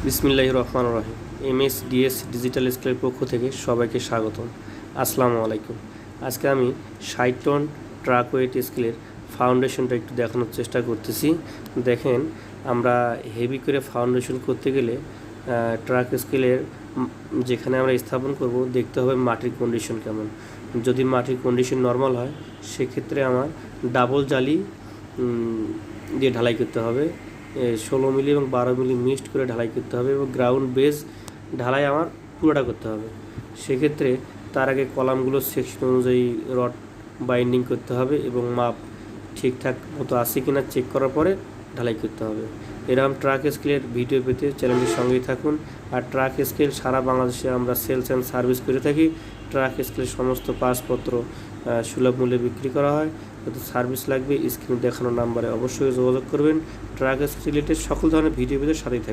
বিসমিল্লাহির রহমানির রহিম। MSDS digital স্কেলের পক্ষ থেকে সবাইকে স্বাগতম। আসসালামু আলাইকুম। আজকে আমি 60 টন ট্রাক ওয়েট স্কেলের ফাউন্ডেশনটা একটু দেখানোর চেষ্টা করতেছি। দেখেন, আমরা হেভি করে ফাউন্ডেশন করতে গেলে ট্রাক স্কেলের যেখানে আমরা স্থাপন করব দেখতে হবে মাটির কন্ডিশন কেমন। যদি মাটির কন্ডিশন নর্মাল হয় সেক্ষেত্রে আমার ডাবল জালি দিয়ে ঢালাই করতে হবে। 16 মিলি এবং 12 মিলি মিক্সড করে ঢালাই করতে হবে এবং গ্রাউন্ড বেস ঢালাই আমার পুরোটা করতে হবে। সেক্ষেত্রে তার আগে কলামগুলোর সেকশন অনুযায়ী রড বাইন্ডিং করতে হবে এবং মাপ ঠিকঠাক মতো আছে কিনা চেক করার পরে ঢালাই করতে হবে। এরকম ট্রাক স্কেলের ভিডিও পেতে চ্যানেলটির সঙ্গেই থাকুন। আর ট্রাক স্কেল সারা বাংলাদেশে আমরা সেলস অ্যান্ড সার্ভিস করে থাকি। ট্রাক স্কেলের সমস্ত পাসপত্র সুলভ মূল্যে বিক্রি করা হয়। যদি সার্ভিস লাগবে স্ক্রিনে দেখানো নাম্বারে অবশ্যই যোগাযোগ করবেন। ট্রাক স্কেল রিলেটেড সকল ধরনের ভিডিও পেতে সাথেই থাকবেন।